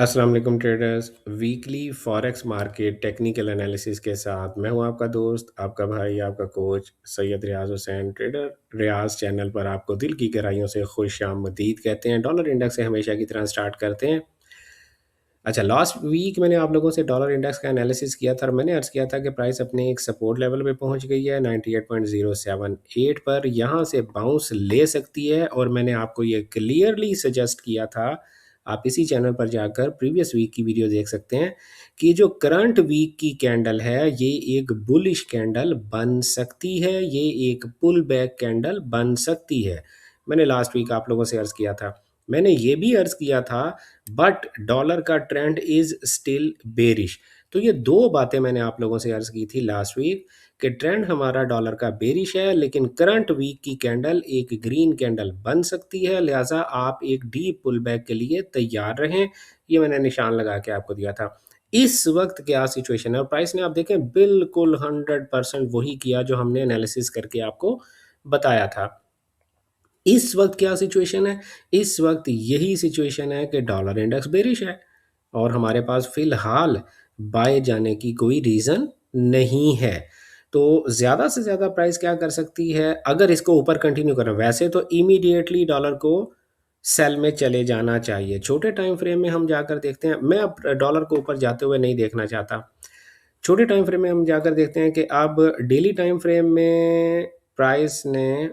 अस्सलाम वालेकुम traders. Weekly forex market technical analysis के साथ मैं हूं आपका दोस्त, आपका भाई, आपका कोच सैयद रियाज हुसैन। ट्रेडर रियाज चैनल पर आपको दिल की गहराइयों से खुश आमदीद कहते हैं। डॉलर इंडेक्स से हमेशा की तरह स्टार्ट करते हैं। अच्छा, लास्ट वीक मैंने आप लोगों से डॉलर इंडेक्स का एनालिसिस किया था और मैंने अर्ज़ किया था कि प्राइस अपने एक सपोर्ट लेवल पे पहुंच गई है 98.078 पर। यहाँ से बाउंस ले सकती है और मैंने आपको ये क्लियरली सजेस्ट किया था। आप इसी चैनल पर जाकर प्रीवियस वीक की वीडियो देख सकते हैं कि जो करंट वीक की कैंडल है ये एक बुलिश कैंडल बन सकती है, ये एक पुल बैक कैंडल बन सकती है। मैंने लास्ट वीक आप लोगों से अर्ज़ किया था। मैंने ये भी अर्ज़ किया था बट डॉलर का ट्रेंड इज स्टिल बेरिश। तो ये दो बातें मैंने आप लोगों से अर्ज़ की थी लास्ट वीक कि ट्रेंड हमारा डॉलर का बेरिश है, लेकिन करंट वीक की कैंडल एक ग्रीन कैंडल बन सकती है, लिहाजा आप एक डीप पुल बैक के लिए तैयार रहें। ये मैंने निशान लगा के आपको दिया था। इस वक्त क्या सिचुएशन है और प्राइस ने आप देखें बिल्कुल 100% वही किया जो हमने एनालिसिस करके आपको बताया था। इस वक्त क्या सिचुएशन है? इस वक्त यही सिचुएशन है कि डॉलर इंडेक्स बेरिश है और हमारे पास फिलहाल बाय जाने की कोई रीज़न नहीं है। तो ज़्यादा से ज़्यादा प्राइस क्या कर सकती है अगर इसको ऊपर कंटिन्यू करें? वैसे तो इमीडिएटली डॉलर को सेल में चले जाना चाहिए। छोटे टाइम फ्रेम में हम जाकर देखते हैं, मैं अब डॉलर को ऊपर जाते हुए नहीं देखना चाहता। छोटे टाइम फ्रेम में हम जाकर देखते हैं कि अब डेली टाइम फ्रेम में प्राइस ने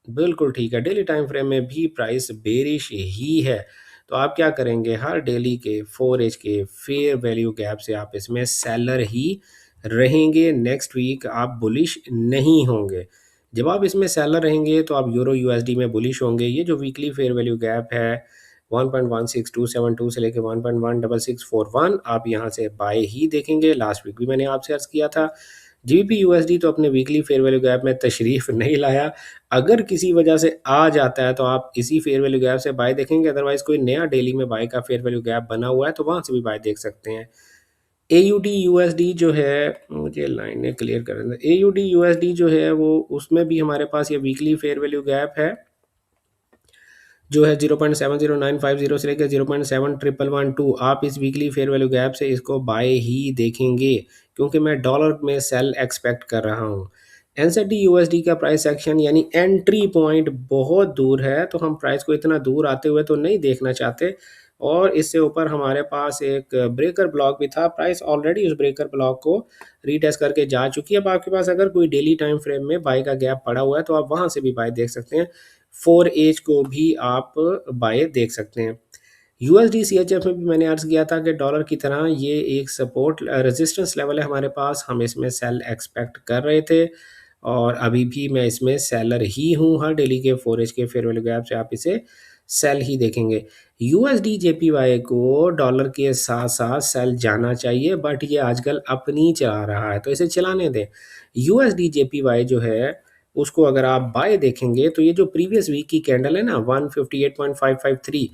बिल्कुल ठीक है, डेली टाइम फ्रेम में भी प्राइस बेरिश ही है। तो आप क्या करेंगे, हर डेली के 4 एज के फेयर वैल्यू गैप से आप इसमें सेलर ही रहेंगे। नेक्स्ट वीक आप बुलिश नहीं होंगे। जब आप इसमें सेलर रहेंगे तो आप यूरो यूएसडी में बुलिश होंगे। ये जो वीकली फेयर वैल्यू गैप है 1.16272 से लेके 1.16641, आप यहाँ से बाय ही देखेंगे। लास्ट वीक भी मैंने आपसे अर्ज़ किया था। जीबीपी यूएसडी तो अपने वीकली फेयर वैल्यू गैप में तशरीफ़ नहीं लाया। अगर किसी वजह से आ जाता है तो आप इसी फेयर वैल्यू गैप से बाय देखेंगे, अदरवाइज़ कोई नया डेली में बाय का फेयर वैल्यू गैप बना हुआ है तो वहाँ से भी बाय देख सकते हैं। एयूडी यूएसडी जो है, मुझे लाइनें क्लियर कर दें। एयूडी यूएसडी जो है वो उसमें भी हमारे पास ये वीकली फेयर वैल्यू गैप है जो है 0.70950 से लेकर 0.71112। आप इस वीकली फेयर वैल्यू गैप से इसको बाय ही देखेंगे क्योंकि मैं डॉलर में सेल एक्सपेक्ट कर रहा हूँ। एनजेडी यूएसडी का प्राइस एक्शन यानी एंट्री पॉइंट बहुत दूर है, तो हम प्राइस को इतना दूर आते हुए तो नहीं देखना चाहते। और इससे ऊपर हमारे पास एक ब्रेकर ब्लॉक भी था, प्राइस ऑलरेडी उस ब्रेकर ब्लॉक को रीटेस्ट करके जा चुकी है। अब आपके पास अगर कोई डेली टाइम फ्रेम में बाय का गैप पड़ा हुआ है तो आप वहाँ से भी बाय देख सकते हैं। 4 एज को भी आप बाय देख सकते हैं। यूएसडी सीएचएफ में भी मैंने अर्ज़ किया था कि डॉलर की तरह ये एक सपोर्ट रेजिस्टेंस लेवल है हमारे पास, हम इसमें सेल एक्सपेक्ट कर रहे थे और अभी भी मैं इसमें सेलर ही हूँ। हर डेली के 4 एज के फेयर वैल्यू गैप से आप इसे सेल ही देखेंगे। यूएसडी जेपीवाई को डॉलर के साथ साथ सेल जाना चाहिए, बट ये आजकल अपनी चला रहा है तो इसे चलाने दें। यूएसडी जेपीवाई जो है उसको अगर आप बाय देखेंगे तो ये जो प्रीवियस वीक की कैंडल है ना 158.553,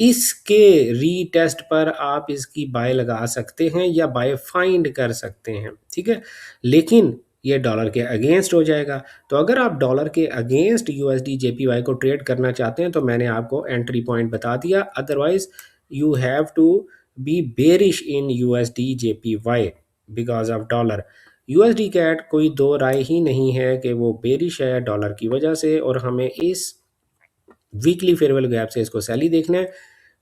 इसके रीटेस्ट पर आप इसकी बाय लगा सकते हैं या बाय फाइंड कर सकते हैं, ठीक है। लेकिन ये डॉलर के अगेंस्ट हो जाएगा। तो अगर आप डॉलर के अगेंस्ट यूएसडी जेपीवाई को ट्रेड करना चाहते हैं तो मैंने आपको एंट्री पॉइंट बता दिया। Otherwise you have to be bearish in USD JPY because of dollar. USD CAD कोई दो राय ही नहीं है कि वो बेरिश है डॉलर की वजह से, और हमें इस वीकली फेयरवेल गैप से इसको सैली देखना है।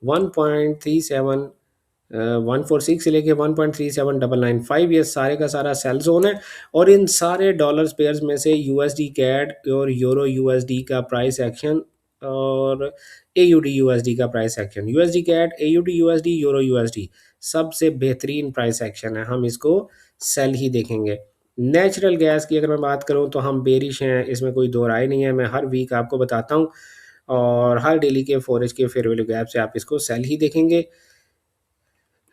1.37 146 से लेके 1.37995, ये सारे का सारा सेल जोन है। और इन सारे डॉलर्स पेयर्स में से यूएसडी कैट और यूरो यूएसडी का प्राइस एक्शन और एयूडी यूएसडी का price action, USD CAD, AUD USD, euro USD सबसे बेहतरीन प्राइस एक्शन है, हम इसको सेल ही देखेंगे। नेचुरल गैस की अगर मैं बात करूं तो हम बेरिश हैं, इसमें कोई दो राय नहीं है। मैं हर वीक आपको बताता हूं और हर डेली के फोरेज के फेयर वैल्यू गैप से आप इसको सेल ही देखेंगे।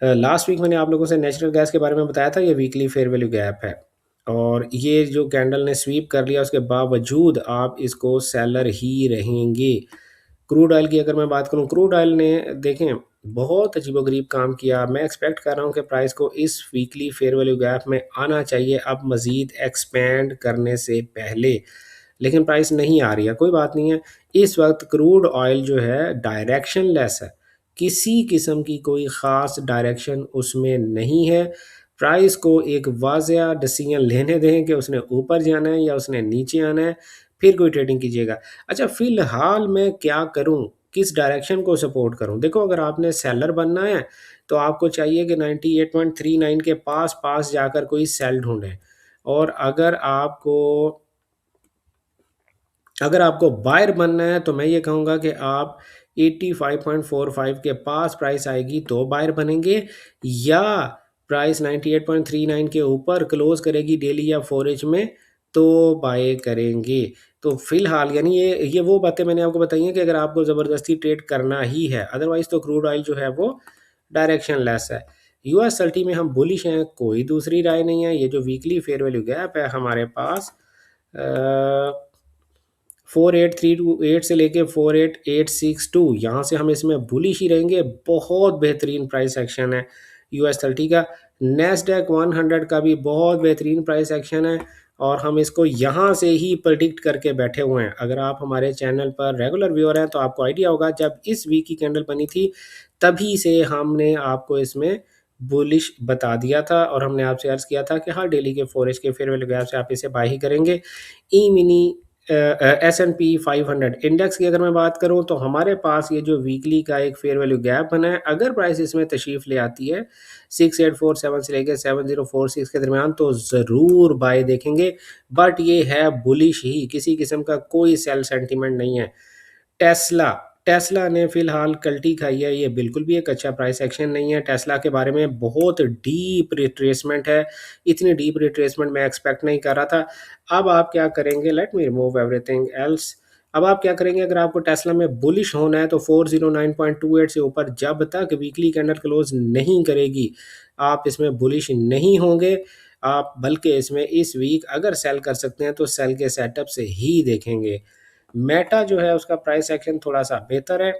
लास्ट वीक मैंने आप लोगों से नेचुरल गैस के बारे में बताया था, ये वीकली फेयर वैल्यू गैप है और ये जो कैंडल ने स्वीप कर लिया उसके बावजूद आप इसको सेलर ही रहेंगे। क्रूड ऑयल की अगर मैं बात करूं, क्रूड ऑयल ने देखें बहुत अजीबोगरीब काम किया। मैं एक्सपेक्ट कर रहा हूं कि प्राइस को इस वीकली फेयर वैल्यू गैप में आना चाहिए अब मज़ीद एक्सपेंड करने से पहले, लेकिन प्राइस नहीं आ रही है। कोई बात नहीं है, इस वक्त क्रूड ऑयल जो है डायरेक्शन लेस है, किसी किस्म की कोई ख़ास डायरेक्शन उसमें नहीं है। प्राइस को एक वाज़िया डिसीजन लेने दें कि उसने ऊपर जाना है या उसने नीचे आना है, फिर कोई ट्रेडिंग कीजिएगा। अच्छा, फ़िलहाल मैं क्या करूँ? किस डायरेक्शन को सपोर्ट करूँ? देखो, अगर आपने सेलर बनना है, तो आपको चाहिए कि 98.39 के पास-पास जाकर कोई सेल ढूँढें, और अगर आपको बायर बनना है, तो मैं ये कहूँगा कि आप 85.45 के पास प्राइस आएगी तो बायर बनेंगे, या प्राइस 98.39 के ऊपर क्लोज़ करेगी डेली या 4 एज में, तो बाय करेंगे। तो फ़िलहाल यानी ये वो बातें मैंने आपको बताई हैं कि अगर आपको ज़बरदस्ती ट्रेड करना ही है, अदरवाइज़ तो क्रूड ऑयल जो है वो डायरेक्शनलेस है। यूएसएलटी में हम बुलिश हैं, कोई दूसरी राय नहीं है। ये जो वीकली फेयर वैल्यू गैप है हमारे पास, 4832 से लेके 48862, यहाँ से हम इसमें बुलिश ही रहेंगे। बहुत बेहतरीन प्राइस एक्शन है यूएस 30 का। नेस्डैक 100 का भी बहुत बेहतरीन प्राइस एक्शन है, और हम इसको यहाँ से ही प्रेडिक्ट करके बैठे हुए हैं। अगर आप हमारे चैनल पर रेगुलर व्यूअर हैं तो आपको आइडिया होगा, जब इस वीक की कैंडल बनी थी तभी से हमने आपको इसमें बुलिश बता दिया था, और हमने आपसे अर्ज़ किया था कि हर डेली के 4 के फेयर वैल्यू गैप से आप इसे बाय ही करेंगे। ई मिनी S&P 500 इंडेक्स की अगर मैं बात करूं, तो हमारे पास ये जो वीकली का एक फेयर वैल्यू गैप बना है, अगर प्राइस इसमें तशरीफ ले आती है 6847 से लेकर 7046 के दरमियान, तो ज़रूर बाय देखेंगे। बट ये है बुलिश ही, किसी किस्म का कोई सेल सेंटीमेंट नहीं है। टेस्ला टेस्ला ने फिलहाल कल्टी खाई है, ये बिल्कुल भी एक अच्छा प्राइस एक्शन नहीं है। टेस्ला के बारे में बहुत डीप रिट्रेसमेंट है, इतनी डीप रिट्रेसमेंट मैं एक्सपेक्ट नहीं कर रहा था। अब आप क्या करेंगे, let me remove everything else. अब आप क्या करेंगे, अगर आपको टेस्ला में बुलिश होना है, तो 409.28 से ऊपर जब तक वीकली कैंडल क्लोज नहीं करेगी, आप इसमें बुलिश नहीं होंगे। आप बल्कि इसमें इस वीक अगर सेल कर सकते हैं तो सेल के सेटअप से ही देखेंगे। मेटा जो है उसका प्राइस एक्शन थोड़ा-सा बेहतर है।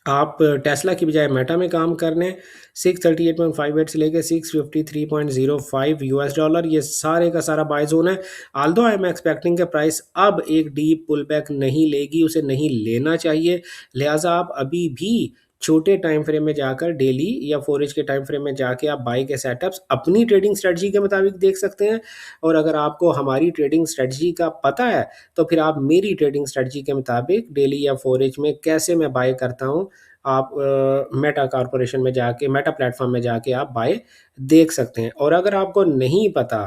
आप टेस्ला की बजाय मेटा में काम कर लें। 638.58 से लेके 653.05 यूएस डॉलर, ये सारे का सारा बाय ज़ोन है। ऑल्दो आई एम एक्सपेक्टिंग कि प्राइस अब एक डीप पुल बैक नहीं लेगी, उसे नहीं लेना चाहिए। लिहाज़ा आप अभी भी छोटे टाइम फ्रेम में जाकर डेली या 4 एज के टाइम फ्रेम में जाके आप बाय के सेटअप्स अपनी ट्रेडिंग स्ट्रेटजी के मुताबिक देख सकते हैं। और अगर आपको हमारी ट्रेडिंग स्ट्रेटजी का पता है, तो फिर आप मेरी ट्रेडिंग स्ट्रेटजी के मुताबिक डेली या 4 एज में कैसे मैं बाय करता हूँ, आप मेटा कॉर्पोरेशन में जाके, मेटा प्लेटफॉर्म में जाके आप बाय देख सकते हैं। और अगर आपको नहीं पता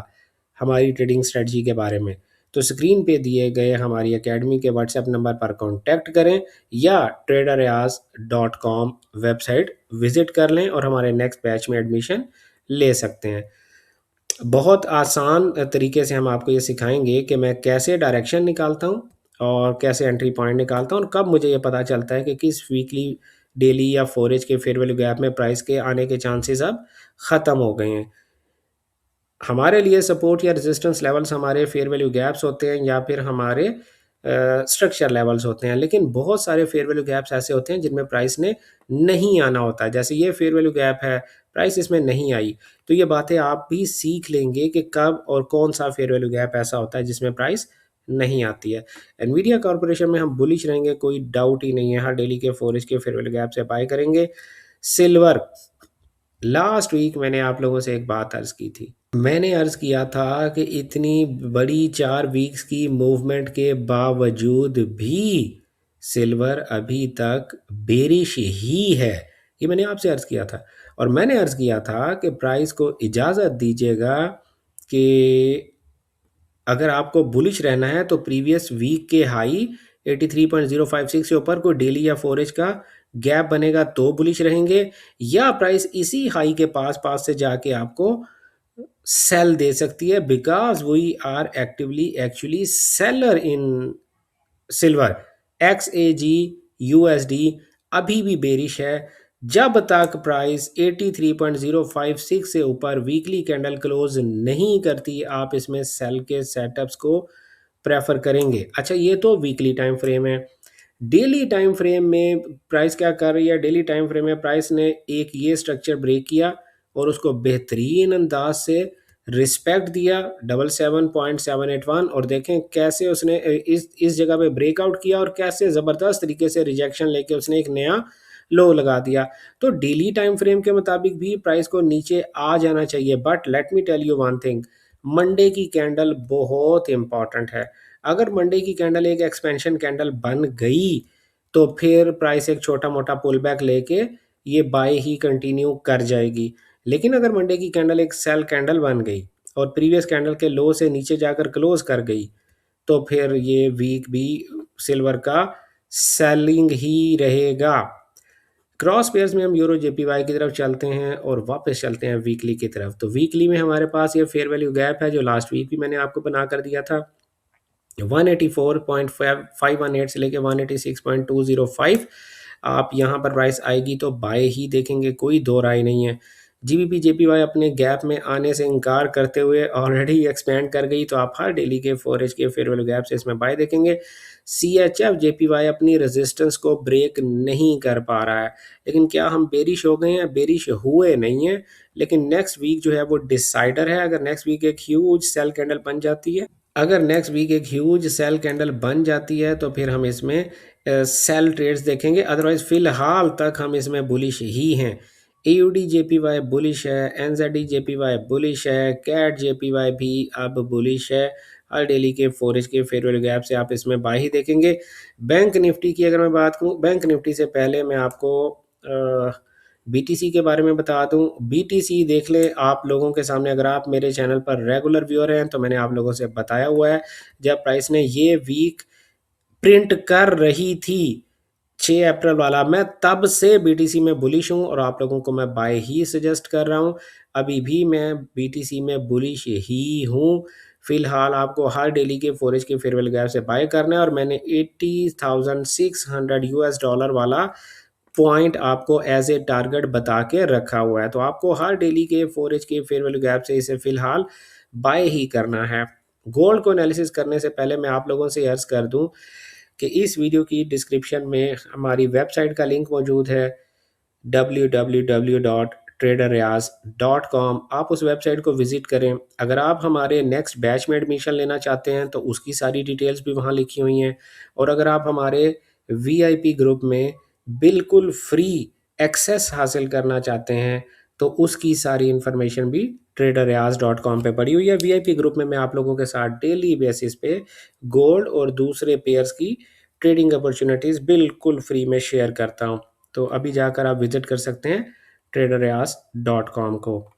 हमारी ट्रेडिंग स्ट्रेटजी के बारे में, तो स्क्रीन पे दिए गए हमारी एकेडमी के व्हाट्सएप नंबर पर कॉन्टैक्ट करें, या traderayaz.com वेबसाइट विज़िट कर लें और हमारे नेक्स्ट बैच में एडमिशन ले सकते हैं। बहुत आसान तरीके से हम आपको ये सिखाएँगे कि मैं कैसे डायरेक्शन निकालता हूँ, और कैसे एंट्री पॉइंट निकालता हूँ, और कब मुझे ये पता चलता है कि किस वीकली, डेली या 4 एज के फेयर वैल्यू गैप में प्राइस के आने के चांसेस अब ख़त्म हो गए हैं। हमारे लिए सपोर्ट या रेजिस्टेंस लेवल्स हमारे फेयर वैल्यू गैप्स होते हैं, या फिर हमारे स्ट्रक्चर लेवल्स होते हैं। लेकिन बहुत सारे फेयर वैल्यू गैप्स ऐसे होते हैं जिनमें प्राइस ने नहीं आना होता है। जैसे ये फेयर वैल्यू गैप है, प्राइस इसमें नहीं आई। तो ये बातें आप भी सीख लेंगे कि कब और कौन सा फेयर वैल्यू गैप ऐसा होता है जिसमें प्राइस नहीं आती है। एनवीडिया कॉर्पोरेशन में हम बुलिश रहेंगे, कोई डाउट ही नहीं है। हर डेली के 4 एज के फेयर वैल्यू गैप से बाय करेंगे। सिल्वर, लास्ट वीक मैंने आप लोगों से एक बात अर्ज़ की थी। मैंने अर्ज़ किया था कि इतनी बड़ी 4 वीक्स की मूवमेंट के बावजूद भी सिल्वर अभी तक बेरिश ही है। ये मैंने आपसे अर्ज़ किया था, और मैंने अर्ज़ किया था कि प्राइस को इजाज़त दीजिएगा कि अगर आपको बुलिश रहना है, तो प्रीवियस वीक के हाई 83.056 से ऊपर कोई डेली या 4 एज का गैप बनेगा तो बुलिश रहेंगे, या प्राइस इसी हाई के पास-पास से जाके आपको सेल दे सकती है, because we are actively actually seller in silver. XAG USD अभी भी बेरिश है। जब तक प्राइस 83.056 से ऊपर वीकली कैंडल क्लोज नहीं करती, आप इसमें सेल के सेटअप्स को प्रेफर करेंगे। अच्छा, ये तो वीकली टाइम फ्रेम है। डेली टाइम फ्रेम में प्राइस क्या कर रही है? डेली टाइम फ्रेम में प्राइस ने एक ये स्ट्रक्चर ब्रेक किया और उसको बेहतरीन अंदाज से रिस्पेक्ट दिया, 77.781, और देखें कैसे उसने इस जगह पे ब्रेकआउट किया, और कैसे ज़बरदस्त तरीके से रिजेक्शन लेके उसने एक नया लो लगा दिया। तो डेली टाइम फ्रेम के मुताबिक भी प्राइस को नीचे आ जाना चाहिए, but let me tell you one thing, Monday की कैंडल बहुत इंपॉर्टेंट है। अगर मंडे की कैंडल एक एक्सपेंशन कैंडल बन गई तो फिर प्राइस एक छोटा मोटा पुल बैक लेके ये बाय ही कंटिन्यू कर जाएगी। लेकिन अगर मंडे की कैंडल एक सेल कैंडल बन गई और प्रीवियस कैंडल के लो से नीचे जाकर क्लोज कर गई तो फिर ये वीक भी सिल्वर का सेलिंग ही रहेगा। क्रॉस पेयर्स में हम यूरो जेपीवाई की तरफ चलते हैं और वापस चलते हैं वीकली की तरफ। तो वीकली में हमारे पास ये फेयर वैल्यू गैप है जो लास्ट वीक भी मैंने आपको बना कर दिया था, 184.518 से लेके 186.205। आप यहाँ पर प्राइस आएगी तो बाय ही देखेंगे, कोई दो राय नहीं है। जीबीपी जेपीवाई अपने गैप में आने से इनकार करते हुए ऑलरेडी एक्सपेंड कर गई, तो आप हर डेली के 4H के फेयर वैल्यू गैप से इसमें बाय देखेंगे। CHF जेपीवाई अपनी रेजिस्टेंस को ब्रेक नहीं कर पा रहा है, लेकिन क्या हम बेरिश हो गए हैं? बेरिश हुए नहीं है, लेकिन नेक्स्ट वीक जो है वो डिसाइडर है। अगर नेक्स्ट वीक एक ह्यूज सेल कैंडल बन जाती है, अगर नेक्स्ट वीक एक ह्यूज सेल कैंडल बन जाती है तो फिर हम इसमें सेल ट्रेड्स देखेंगे, अदरवाइज फिलहाल तक हम इसमें बुलिश ही हैं। AUD JPY बुलिश है, NZD JPY बुलिश है, कैट JPY भी अब बुलिश है। हर डेली के 4H के फेयर वैल्यू गैप से आप इसमें बाय ही देखेंगे। बैंक निफ्टी की अगर मैं बात करूं, बैंक निफ्टी से पहले मैं आपको BTC के बारे में बता दूं। BTC देख लें आप लोगों के सामने, अगर आप मेरे चैनल पर रेगुलर व्यूअर हैं तो मैंने आप लोगों से बताया हुआ है, जब प्राइस ने ये वीक प्रिंट कर रही थी 6 अप्रैल वाला, मैं तब से BTC में बुलिश हूँ और आप लोगों को मैं बाय ही सजेस्ट कर रहा हूँ। अभी भी मैं BTC में बुलिश ही हूँ। फिलहाल आपको हर डेली के 4H के फेयर वैल्यू गैप से बाय करना है और मैंने 80,600 US डॉलर वाला पॉइंट आपको एज ए टारगेट बता के रखा हुआ है। तो आपको हर डेली के 4H के फेयर वैल्यू गैप से इसे फिलहाल बाय ही करना है। गोल्ड को एनालिसिस करने से पहले मैं आप लोगों से अर्ज कर दूं कि इस वीडियो की डिस्क्रिप्शन में हमारी वेबसाइट का लिंक मौजूद है, www.traderreaz.com। आप उस वेबसाइट को विज़िट करें। अगर आप हमारे नेक्स्ट बैच में एडमिशन लेना चाहते हैं तो उसकी सारी डिटेल्स भी वहाँ लिखी हुई हैं, और अगर आप हमारे VIP ग्रुप में बिल्कुल फ्री एक्सेस हासिल करना चाहते हैं तो उसकी सारी इन्फॉर्मेशन भी traderreaz.com पे पड़ी हुई है। VIP ग्रुप में मैं आप लोगों के साथ डेली बेसिस पे गोल्ड और दूसरे पेयर्स की ट्रेडिंग अपॉर्चुनिटीज़ बिल्कुल फ्री में शेयर करता हूँ। तो अभी जाकर आप विजिट कर सकते हैं traderreaz.com को।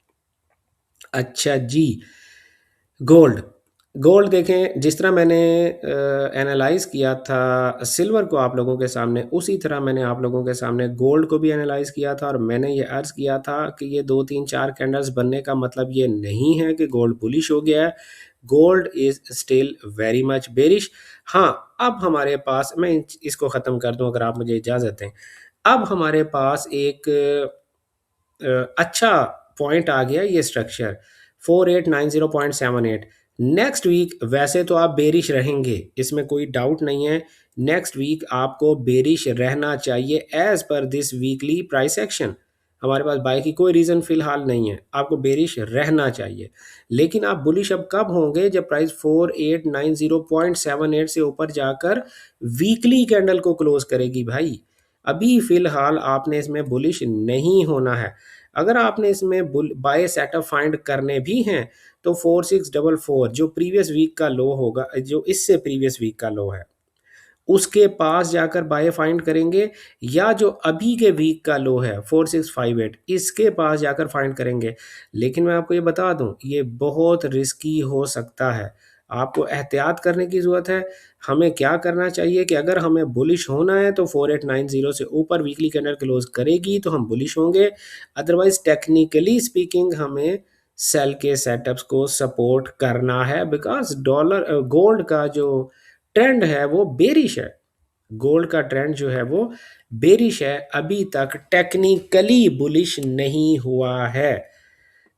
अच्छा जी, गोल्ड गोल्ड देखें, जिस तरह मैंने एनालाइज किया था सिल्वर को आप लोगों के सामने, उसी तरह मैंने आप लोगों के सामने गोल्ड को भी एनालाइज किया था और मैंने ये अर्ज किया था कि ये 2 3 4 कैंडल्स बनने का मतलब ये नहीं है कि गोल्ड बुलिश हो गया है। Gold is still very much bearish. हाँ, अब हमारे पास, मैं इसको ख़त्म कर दूं अगर आप मुझे इजाज़त दें, अब हमारे पास एक अच्छा पॉइंट आ गया, ये स्ट्रक्चर 4890.78। नेक्स्ट वीक वैसे तो आप बेरिश रहेंगे, इसमें कोई डाउट नहीं है। नेक्स्ट वीक आपको बेरिश रहना चाहिए as per this weekly price action. हमारे पास बाय की कोई रीज़न फिलहाल नहीं है, आपको बेरिश रहना चाहिए। लेकिन आप बुलिश अब कब होंगे? जब प्राइस 4890.78 से ऊपर जाकर वीकली कैंडल को क्लोज करेगी भाई। अभी फिलहाल आपने इसमें बुलिश नहीं होना है। अगर आपने इसमें बाय सेटअप फाइंड करने भी हैं तो 4644 जो प्रीवियस वीक का लो होगा, जो इससे प्रीवियस वीक का लो है, उसके पास जाकर बाय फाइंड करेंगे, या जो अभी के वीक का लो है 4658 इसके पास जाकर फाइंड करेंगे। लेकिन मैं आपको ये बता दूं, ये बहुत रिस्की हो सकता है, आपको एहतियात करने की ज़रूरत है। हमें क्या करना चाहिए कि अगर हमें बुलिश होना है तो 4890 से ऊपर वीकली कैंडल क्लोज करेगी तो हम बुलिश होंगे, अदरवाइज टेक्निकली स्पीकिंग हमें सेल के सेटअप्स को सपोर्ट करना है, बिकॉज डॉलर गोल्ड का जो ट्रेंड है वो बेरिश है। गोल्ड का ट्रेंड जो है वो बेरिश है, अभी तक टेक्निकली बुलिश नहीं हुआ है।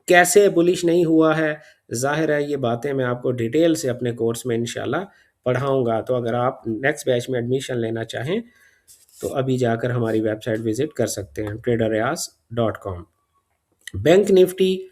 कैसे बुलिश नहीं हुआ है, जाहिर है ये बातें मैं आपको डिटेल से अपने कोर्स में इंशाल्लाह पढ़ाऊंगा। तो अगर आप नेक्स्ट बैच में एडमिशन लेना चाहें तो अभी जाकर हमारी वेबसाइट विजिट कर सकते हैं traderreaz.com। Bank Nifty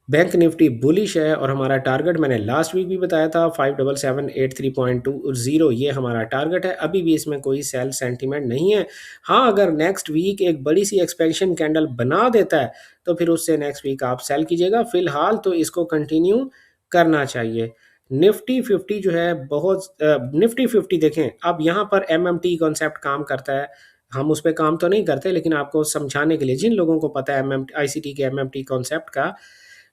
bank Nifty bullish है और हमारा टारगेट मैंने लास्ट वीक भी बताया था 577830 ये हमारा टारगेट है। अभी भी इसमें कोई सेल सेंटीमेंट नहीं है। हाँ, अगर नेक्स्ट वीक एक बड़ी सी एक्सपेंशन कैंडल बना देता है तो फिर उससे नेक्स्ट वीक आप सेल कीजिएगा। फिलहाल तो इसको कंटिन्यू करना चाहिए। निफ्टी 50 जो है निफ्टी 50 देखें, अब यहाँ पर एमएमटी कॉन्सेप्ट काम करता है। हम उस पे काम तो नहीं करते, लेकिन आपको समझाने के लिए, जिन लोगों को पता है एमएम आईसीटी के एमएमटी कॉन्सेप्ट का,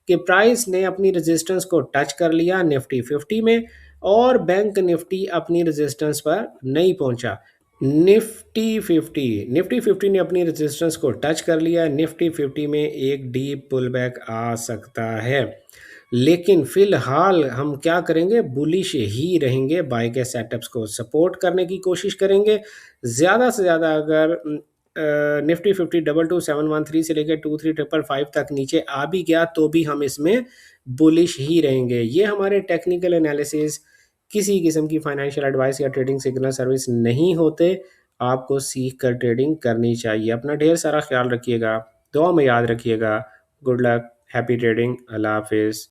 कि प्राइस ने अपनी रेजिस्टेंस को टच कर लिया निफ्टी 50 में और बैंक निफ्टी अपनी रेजिस्टेंस पर नहीं पहुंचा। निफ्टी 50 ने अपनी रेजिस्टेंस को टच कर लिया। निफ्टी 50 में एक डीप पुल बैक आ सकता है, लेकिन फिलहाल हम क्या करेंगे, बुलिश ही रहेंगे। बाय के सेटअप्स को सपोर्ट करने की कोशिश करेंगे ज़्यादा से ज़्यादा। अगर निफ्टी 50 222713 से लेकर 2355 तक नीचे आ भी गया तो भी हम इसमें बुलिश ही रहेंगे। ये हमारे टेक्निकल एनालिसिस किसी किस्म की फाइनेंशियल एडवाइस या ट्रेडिंग सिग्नल सर्विस नहीं होते। आपको सीख कर ट्रेडिंग करनी चाहिए। अपना ढेर सारा ख्याल रखिएगा, दुआ में याद रखिएगा। गुड लक, हैप्पी ट्रेडिंग, अल्लाह हाफिज़।